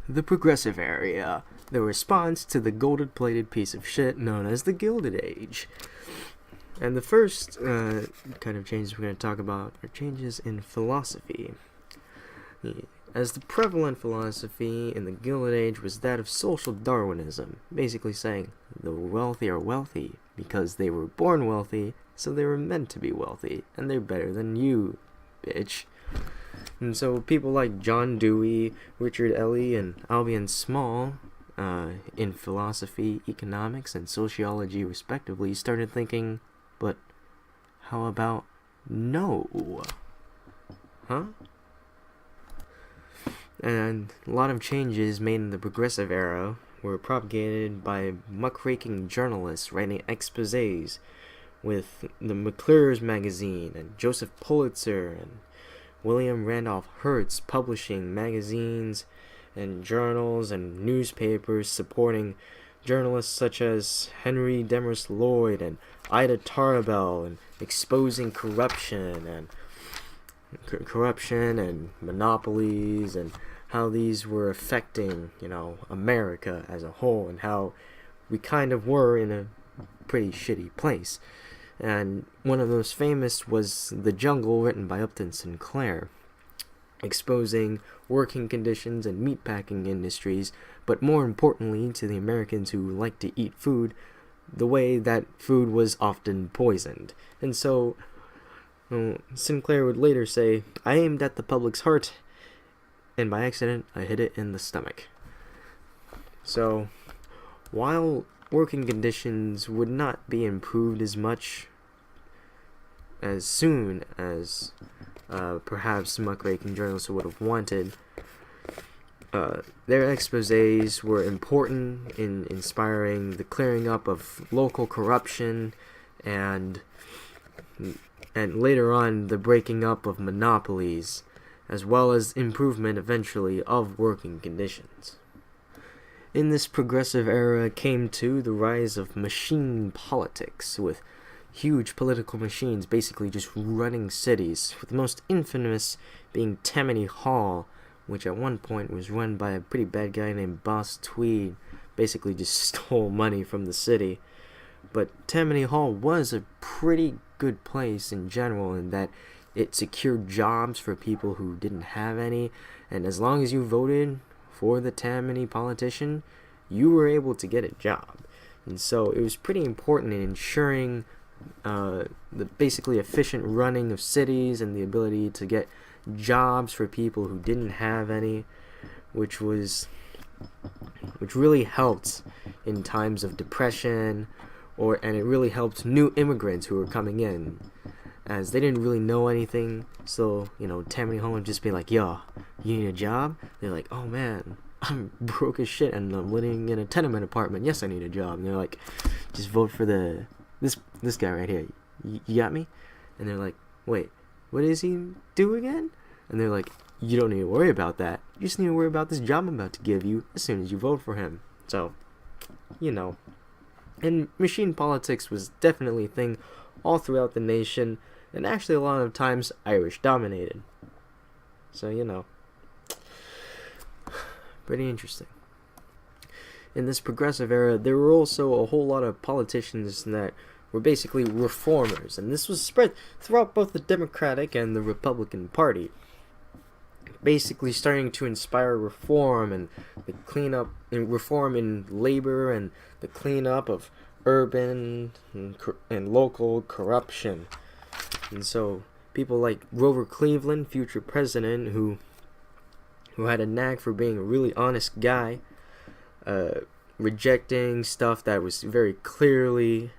The Progressive Era, the response to the gold-plated piece of shit known as the Gilded Age. And the first kind of changes we're going to talk about are changes in philosophy. As the prevalent philosophy in the Gilded Age was that of social Darwinism, basically saying the wealthy are wealthy because they were born wealthy, so they were meant to be wealthy, and they're better than you, bitch. And so people like John Dewey, Richard Ely, and Albion Small, in philosophy, economics, and sociology respectively, started thinking, but how about no? Huh? And a lot of changes made in the Progressive Era were propagated by muckraking journalists writing exposés, with the McClure's magazine and Joseph Pulitzer and William Randolph Hearst publishing magazines and journals and newspapers supporting journalists such as Henry Demarest Lloyd and Ida Tarbell, and exposing corruption and monopolies and how these were affecting, America as a whole, and how we kind of were in a pretty shitty place. And one of the most famous was The Jungle, written by Upton Sinclair, exposing working conditions and meatpacking industries, but more importantly to the Americans who like to eat food, the way that food was often poisoned. And so Sinclair would later say, "I aimed at the public's heart, and by accident I hit it in the stomach." So while working conditions would not be improved as much as soon as perhaps muckraking journalists would have wanted, their exposés were important in inspiring the clearing up of local corruption and later on the breaking up of monopolies, as well as improvement eventually of working conditions. In this progressive era came too the rise of machine politics, with huge political machines basically just running cities, with the most infamous being Tammany Hall, which at one point was run by a pretty bad guy named Boss Tweed, basically just stole money from the city. But Tammany Hall was a pretty good place in general, in that it secured jobs for people who didn't have any, and as long as you voted for the Tammany politician, you were able to get a job. And so it was pretty important in ensuring the basically efficient running of cities and the ability to get jobs for people who didn't have any, which really helped in times of depression, and it really helped new immigrants who were coming in, as they didn't really know anything. So Tammany Hall would just be like, "Yo, you need a job?" They're like, "Oh man, I'm broke as shit and I'm living in a tenement apartment. Yes, I need a job." And they're like, "Just vote for this guy right here. You got me?" And they're like, "Wait, what does he do again?" And they're like, "You don't need to worry about that. You just need to worry about this job I'm about to give you as soon as you vote for him." So, And machine politics was definitely a thing all throughout the nation, and actually a lot of times Irish dominated. So, pretty interesting. In this progressive era, there were also a whole lot of politicians that were basically reformers, and this was spread throughout both the Democratic and the Republican Party, basically starting to inspire reform and the cleanup and reform in labor and the cleanup of urban and local corruption. And so people like Grover Cleveland, future president, who had a knack for being a really honest guy, rejecting stuff that was very clearly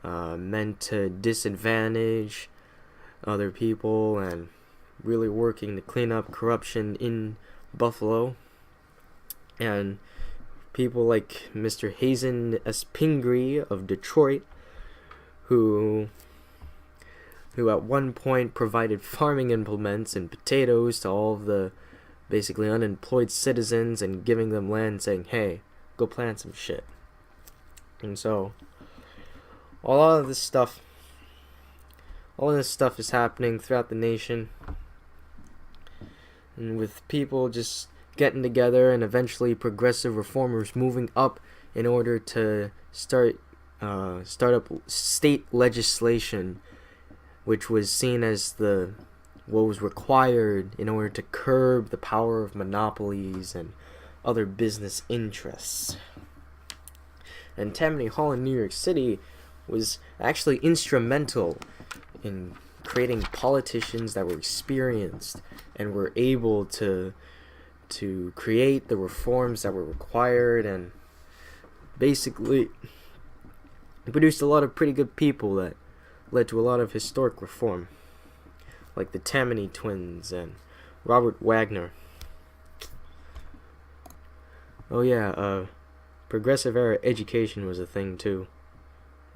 meant to disadvantage other people, and really working to clean up corruption in Buffalo. And people like Mr. Hazen S. Pingree of Detroit, who at one point provided farming implements and potatoes to all of the basically unemployed citizens, and giving them land, saying, "Hey, go plant some shit." And so all of this stuff is happening throughout the nation, and with people just getting together and eventually progressive reformers moving up in order to start up state legislation, which was seen as what was required in order to curb the power of monopolies and other business interests. And Tammany Hall in New York City was actually instrumental in creating politicians that were experienced and were able to create the reforms that were required, and basically produced a lot of pretty good people that led to a lot of historic reform, like the Tammany twins and Robert Wagner. Oh yeah, progressive era education was a thing too,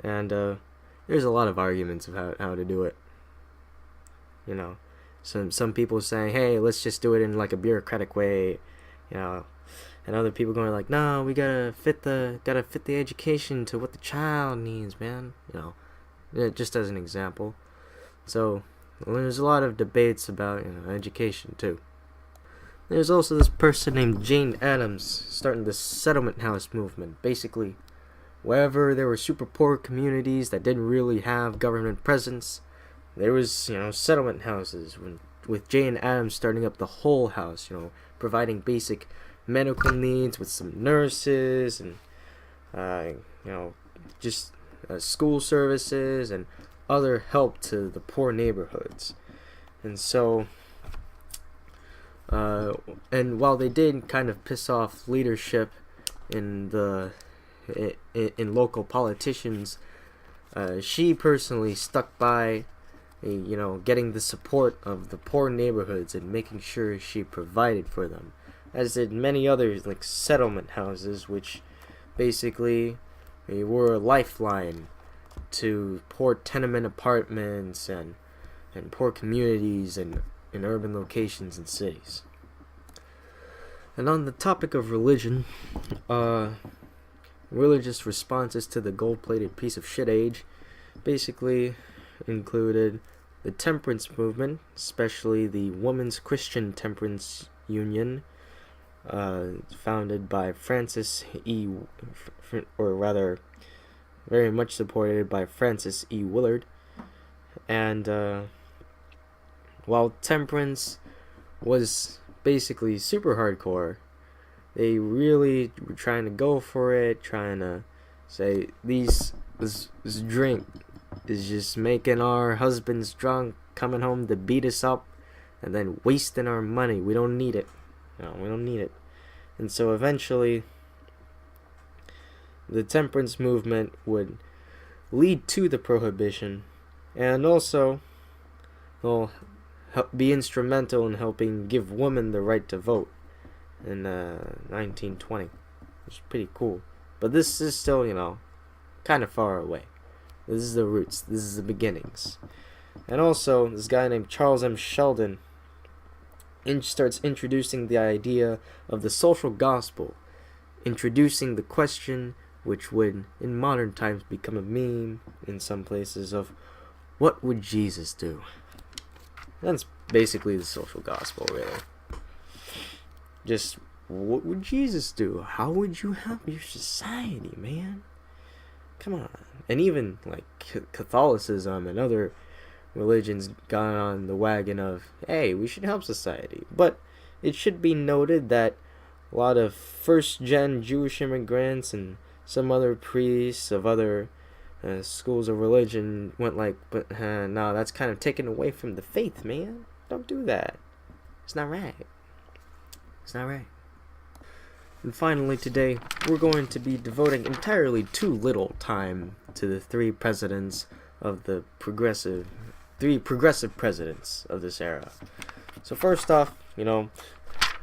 and there's a lot of arguments of how to do it. You know, some people saying, hey, let's just do it in like a bureaucratic way, you know, and other people going like, no, we gotta fit the education to what the child needs, man. You know, just as an example. So there's a lot of debates about education too. There's also this person named Jane Addams starting the settlement house movement. Basically, wherever there were super poor communities that didn't really have government presence, there was settlement houses. With Jane Addams starting up the whole house, providing basic medical needs with some nurses and just school services and other help to the poor neighborhoods. And so and while they did kind of piss off leadership in local politicians, she personally stuck by getting the support of the poor neighborhoods and making sure she provided for them, as did many others like settlement houses, which basically were a lifeline to poor tenement apartments and poor communities and in urban locations and cities. And on the topic of religion, religious responses to the gold-plated piece of shit age basically included the temperance movement, especially the Women's Christian Temperance Union, founded by very much supported by Francis E. Willard. And while temperance was basically super hardcore, they really were trying to go for it, trying to say this drink is just making our husbands drunk, coming home to beat us up, and then wasting our money. We don't need it. We don't need it. And so eventually, the temperance movement would lead to the prohibition, and also be instrumental in helping give women the right to vote in 1920, which is pretty cool. But this is still, kind of far away. This is the roots. This is the beginnings. And also, this guy named Charles M. Sheldon starts introducing the idea of the social gospel, introducing the question, which would, in modern times, become a meme in some places, of what would Jesus do? That's basically the social gospel, really. Just, what would Jesus do? How would you help your society, man? Come on. And even, like, Catholicism and other religions got on the wagon of, hey, we should help society. But it should be noted that a lot of first-gen Jewish immigrants and some other priests of other schools of religion went like, but no, that's kind of taken away from the faith, man. Don't do that. It's not right. It's not right. And finally today, we're going to be devoting entirely too little time to the three presidents of the three progressive presidents of this era. So first off,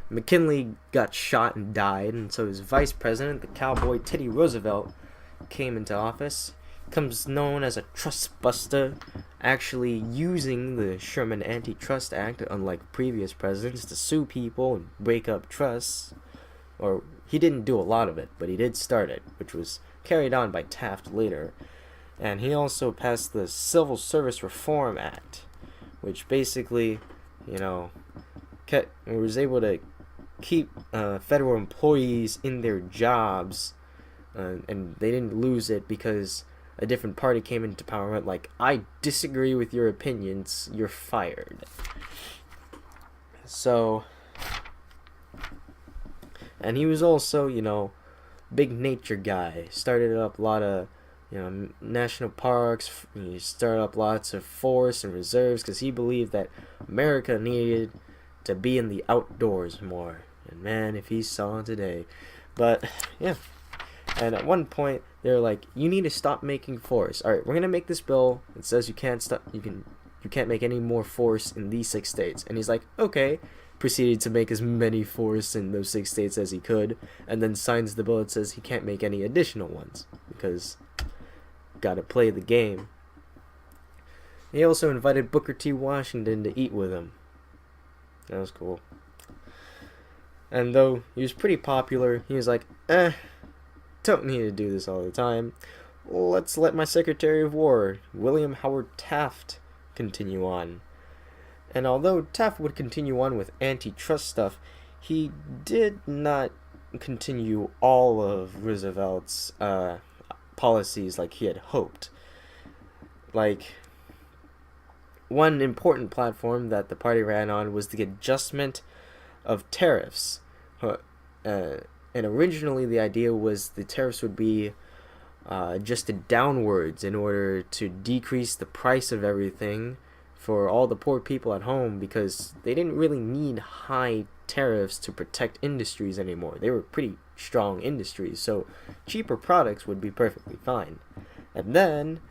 McKinley got shot and died, and so his vice president, the cowboy Teddy Roosevelt, came into office. Comes known as a trust buster, actually using the Sherman Antitrust Act, unlike previous presidents, to sue people and break up trusts. Or, he didn't do a lot of it, but he did start it, which was carried on by Taft later. And he also passed the Civil Service Reform Act, which basically, was able to keep federal employees in their jobs, and they didn't lose it because a different party came into power and went like, I disagree with your opinions, you're fired. So, and he was also, big nature guy. Started up a lot of, national parks. He started up lots of forests and reserves because he believed that America needed to be in the outdoors more. And man, if he saw today. But, yeah. And at one point, they're like, you need to stop making forests. Alright, we're going to make this bill that says you can't make any more forests in these 6 states. And he's like, okay. Proceeded to make as many forests in those 6 states as he could, and then signs the bill that says he can't make any additional ones, because gotta play the game. He also invited Booker T. Washington to eat with him. That was cool. And though he was pretty popular, he was like, don't need to do this all the time. Let's let my Secretary of War, William Howard Taft, continue on. And although Taft would continue on with antitrust stuff, he did not continue all of Roosevelt's policies like he had hoped. Like, one important platform that the party ran on was the adjustment of tariffs. And originally the idea was the tariffs would be adjusted downwards in order to decrease the price of everything for all the poor people at home, because they didn't really need high tariffs to protect industries anymore. They were pretty strong industries, so cheaper products would be perfectly fine. And then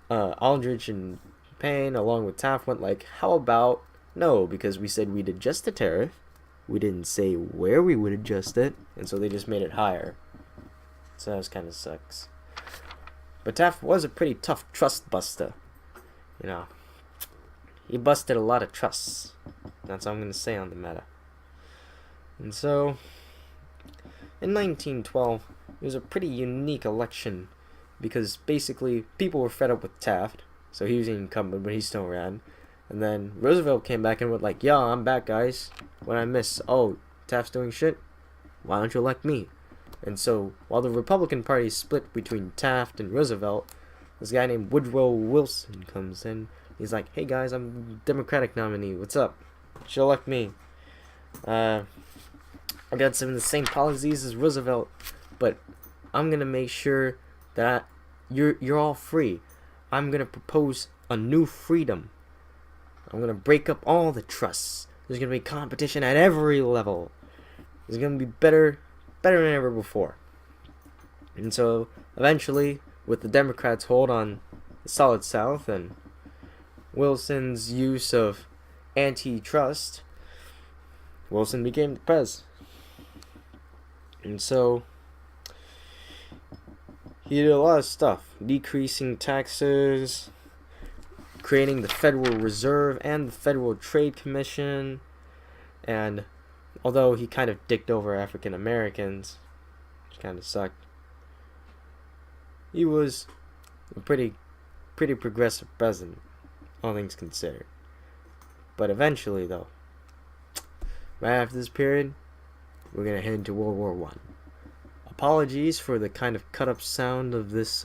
Aldrich and Payne, along with Taft, went like, how about no, because we said we'd adjust the tariff, we didn't say where we would adjust it, and so they just made it higher. So that was kind of sucks. But Taft was a pretty tough trust buster, He busted a lot of trusts. That's all I'm going to say on the matter. And so, in 1912, it was a pretty unique election, because basically people were fed up with Taft, so he was an incumbent, but he still ran. And then Roosevelt came back and went like, yeah, I'm back, guys. What I miss? Oh, Taft's doing shit? Why don't you elect me? And so, while the Republican Party split between Taft and Roosevelt, this guy named Woodrow Wilson comes in. He's like, hey guys, I'm Democratic nominee. What's up? You should elect me. I got some of the same policies as Roosevelt, but I'm gonna make sure that you're all free. I'm gonna propose a new freedom. I'm gonna break up all the trusts. There's gonna be competition at every level. It's gonna be better than ever before. And so eventually, with the Democrats' hold on the Solid South and Wilson's use of antitrust, Wilson became the prez. And so he did a lot of stuff, decreasing taxes, creating the Federal Reserve and the Federal Trade Commission, and although he kind of dicked over African Americans, which kind of sucked, he was a pretty progressive president, all things considered. But eventually, though, right after this period, we're gonna head into World War I. Apologies for the kind of cut up sound of this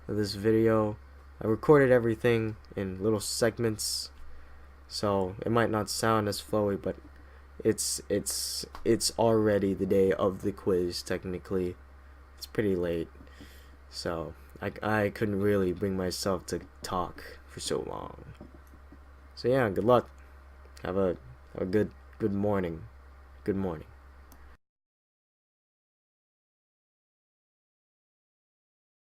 video. I recorded everything in little segments, so it might not sound as flowy, but it's already the day of the quiz. Technically, it's pretty late, so I couldn't really bring myself to talk for so long. So yeah, good luck. Have a good morning. Good morning.